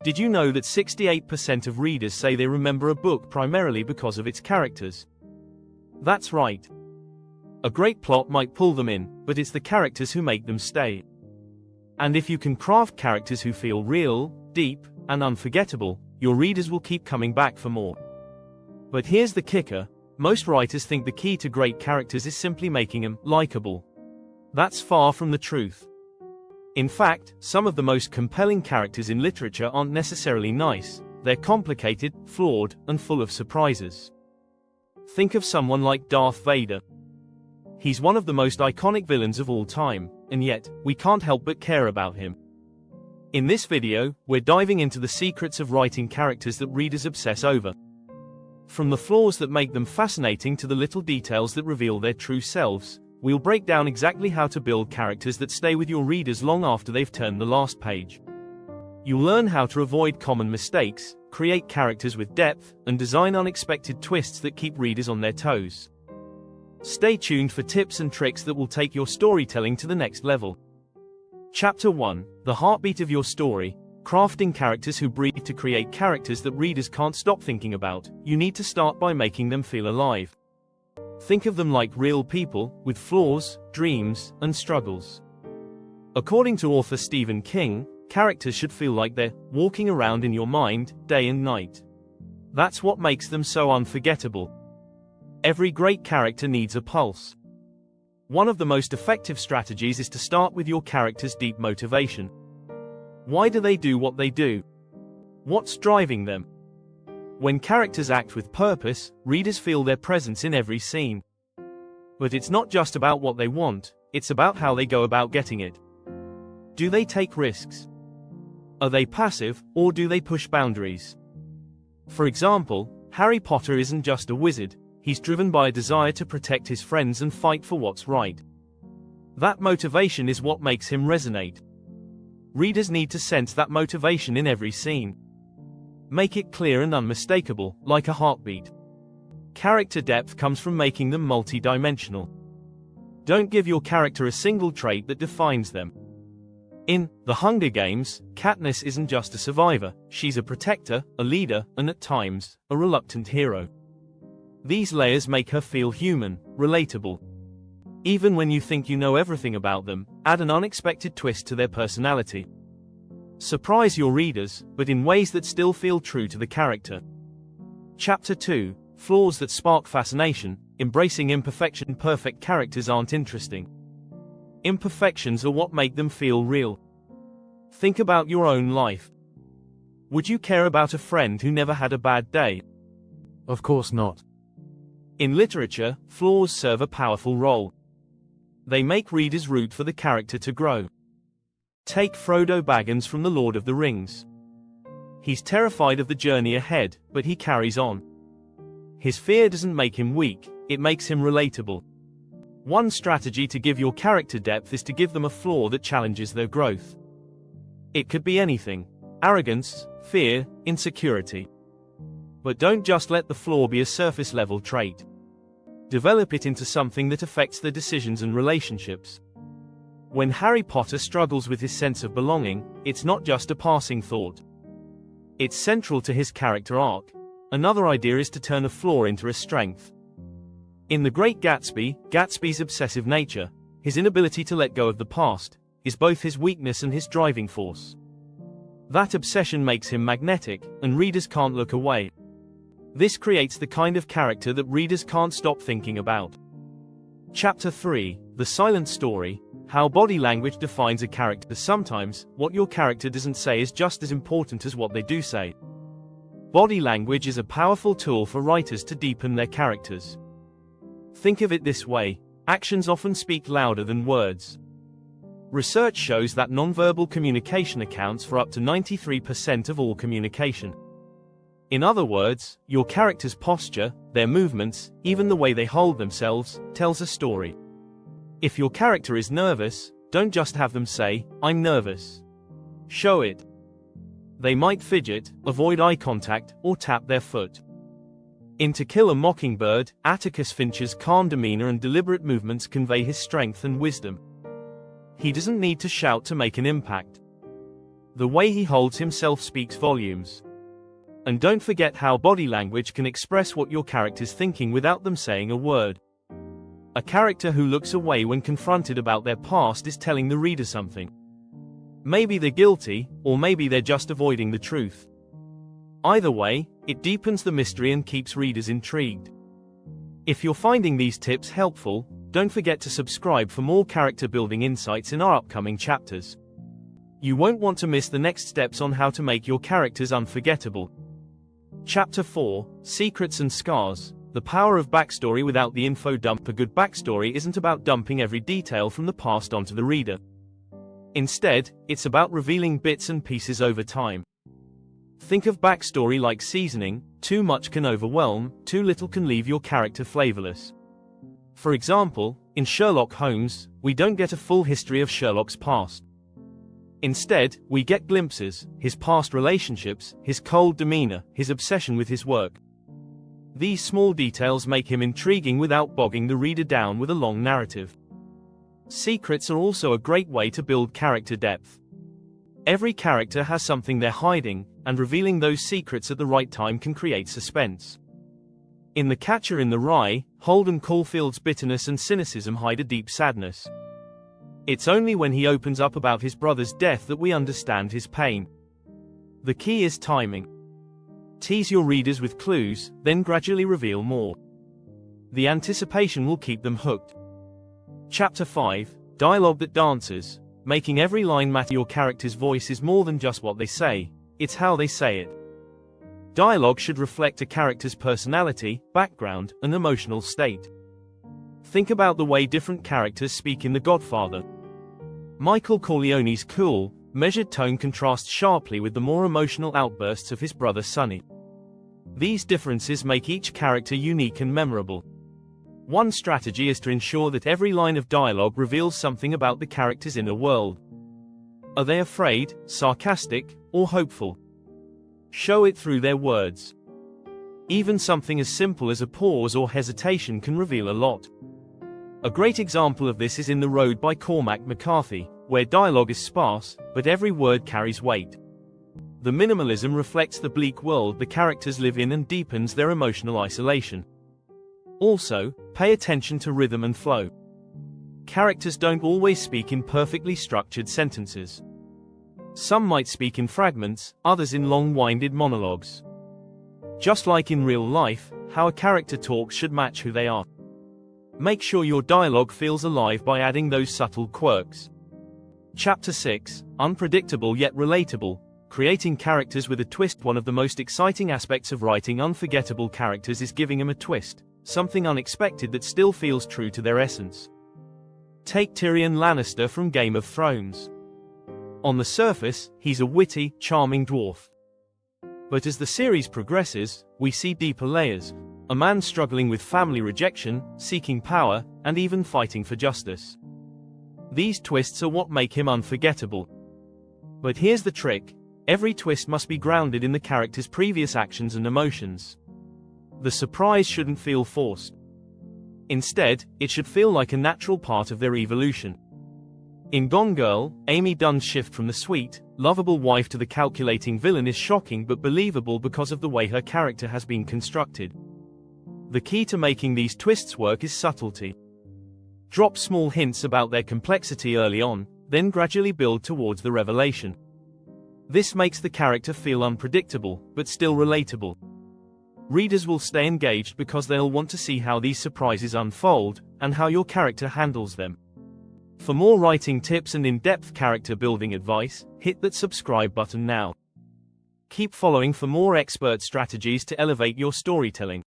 Did you know that 68% of readers say they remember a book primarily because of its characters? That's right. A great plot might pull them in, but it's the characters who make them stay. And if you can craft characters who feel real, deep, and unforgettable, your readers will keep coming back for more. But here's the kicker: most writers think the key to great characters is simply making them likable. That's far from the truth. In fact, some of the most compelling characters in literature aren't necessarily nice. They're complicated, flawed, and full of surprises. Think of someone like Darth Vader. He's one of the most iconic villains of all time, and yet, we can't help but care about him. In this video, we're diving into the secrets of writing characters that readers obsess over. From the flaws that make them fascinating to the little details that reveal their true selves, we'll break down exactly how to build characters that stay with your readers long after they've turned the last page. You'll learn how to avoid common mistakes, create characters with depth, and design unexpected twists that keep readers on their toes. Stay tuned for tips and tricks that will take your storytelling to the next level. Chapter 1: The heartbeat of your story. Crafting characters who breathe. To create characters that readers can't stop thinking about, you need to start by making them feel alive. Think of them like real people, with flaws, dreams, and struggles. According to author Stephen King, characters should feel like they're walking around in your mind, day and night. That's what makes them so unforgettable. Every great character needs a pulse. One of the most effective strategies is to start with your character's deep motivation. Why do they do what they do? What's driving them? When characters act with purpose, readers feel their presence in every scene. But it's not just about what they want, it's about how they go about getting it. Do they take risks? Are they passive, or do they push boundaries? For example, Harry Potter isn't just a wizard, he's driven by a desire to protect his friends and fight for what's right. That motivation is what makes him resonate. Readers need to sense that motivation in every scene. Make it clear and unmistakable, like a heartbeat. Character depth comes from making them multi-dimensional. Don't give your character a single trait that defines them. In The Hunger Games, Katniss isn't just a survivor, she's a protector, a leader, and at times, a reluctant hero. These layers make her feel human, relatable. Even when you think you know everything about them, add an unexpected twist to their personality. Surprise your readers, but in ways that still feel true to the character. Chapter 2: Flaws that spark fascination. Embracing imperfection. Perfect characters aren't interesting. Imperfections are what make them feel real. Think about your own life. Would you care about a friend who never had a bad day? Of course not. In literature, flaws serve a powerful role. They make readers root for the character to grow. Take Frodo Baggins from The Lord of the Rings. He's terrified of the journey ahead, but he carries on. His fear doesn't make him weak, it makes him relatable. One strategy to give your character depth is to give them a flaw that challenges their growth. It could be anything: arrogance, fear, insecurity. But don't just let the flaw be a surface-level trait. Develop it into something that affects their decisions and relationships. When Harry Potter struggles with his sense of belonging, it's not just a passing thought. It's central to his character arc. Another idea is to turn a flaw into a strength. In The Great Gatsby, Gatsby's obsessive nature, his inability to let go of the past, is both his weakness and his driving force. That obsession makes him magnetic, and readers can't look away. This creates the kind of character that readers can't stop thinking about. Chapter 3: The Silent Story. How body language defines a character. Sometimes, what your character doesn't say is just as important as what they do say. Body language is a powerful tool for writers to deepen their characters. Think of it this way: actions often speak louder than words. Research shows that nonverbal communication accounts for up to 93% of all communication. In other words, your character's posture, their movements, even the way they hold themselves, tells a story. If your character is nervous, don't just have them say, "I'm nervous." Show it. They might fidget, avoid eye contact, or tap their foot. In To Kill a Mockingbird, Atticus Finch's calm demeanor and deliberate movements convey his strength and wisdom. He doesn't need to shout to make an impact. The way he holds himself speaks volumes. And don't forget how body language can express what your character's thinking without them saying a word. A character who looks away when confronted about their past is telling the reader something. Maybe they're guilty, or maybe they're just avoiding the truth. Either way, it deepens the mystery and keeps readers intrigued. If you're finding these tips helpful, don't forget to subscribe for more character building insights in our upcoming chapters. You won't want to miss the next steps on how to make your characters unforgettable. Chapter 4, Secrets and Scars. The power of backstory without the info dump. A good backstory isn't about dumping every detail from the past onto the reader. Instead, it's about revealing bits and pieces over time. Think of backstory like seasoning: too much can overwhelm, too little can leave your character flavorless. For example, in Sherlock Holmes, we don't get a full history of Sherlock's past. Instead, we get glimpses: his past relationships, his cold demeanor, his obsession with his work. These small details make him intriguing without bogging the reader down with a long narrative. Secrets are also a great way to build character depth. Every character has something they're hiding, and revealing those secrets at the right time can create suspense. In The Catcher in the Rye, Holden Caulfield's bitterness and cynicism hide a deep sadness. It's only when he opens up about his brother's death that we understand his pain. The key is timing. Tease your readers with clues, then gradually reveal more. The anticipation will keep them hooked. Chapter 5, Dialogue that Dances. Making every line matter. Your character's voice is more than just what they say, it's how they say it. Dialogue should reflect a character's personality, background, and emotional state. Think about the way different characters speak in The Godfather. Michael Corleone's cool, measured tone contrasts sharply with the more emotional outbursts of his brother Sonny. These differences make each character unique and memorable. One strategy is to ensure that every line of dialogue reveals something about the character's inner world. Are they afraid, sarcastic, or hopeful? Show it through their words. Even something as simple as a pause or hesitation can reveal a lot. A great example of this is In the Road by Cormac McCarthy, where dialogue is sparse, but every word carries weight. The minimalism reflects the bleak world the characters live in and deepens their emotional isolation. Also, pay attention to rhythm and flow. Characters don't always speak in perfectly structured sentences. Some might speak in fragments, others in long-winded monologues. Just like in real life, how a character talks should match who they are. Make sure your dialogue feels alive by adding those subtle quirks. Chapter 6, Unpredictable yet Relatable. Creating characters with a twist. One of the most exciting aspects of writing unforgettable characters is giving them a twist, something unexpected that still feels true to their essence. Take Tyrion Lannister from Game of Thrones. On the surface, he's a witty, charming dwarf. But as the series progresses, we see deeper layers. A man struggling with family rejection, seeking power, and even fighting for justice. These twists are what make him unforgettable. But here's the trick: every twist must be grounded in the character's previous actions and emotions. The surprise shouldn't feel forced. Instead, it should feel like a natural part of their evolution. In Gone Girl, Amy Dunn's shift from the sweet, lovable wife to the calculating villain is shocking but believable because of the way her character has been constructed. The key to making these twists work is subtlety. Drop small hints about their complexity early on, then gradually build towards the revelation. This makes the character feel unpredictable, but still relatable. Readers will stay engaged because they'll want to see how these surprises unfold, and how your character handles them. For more writing tips and in-depth character building advice, hit that subscribe button now. Keep following for more expert strategies to elevate your storytelling.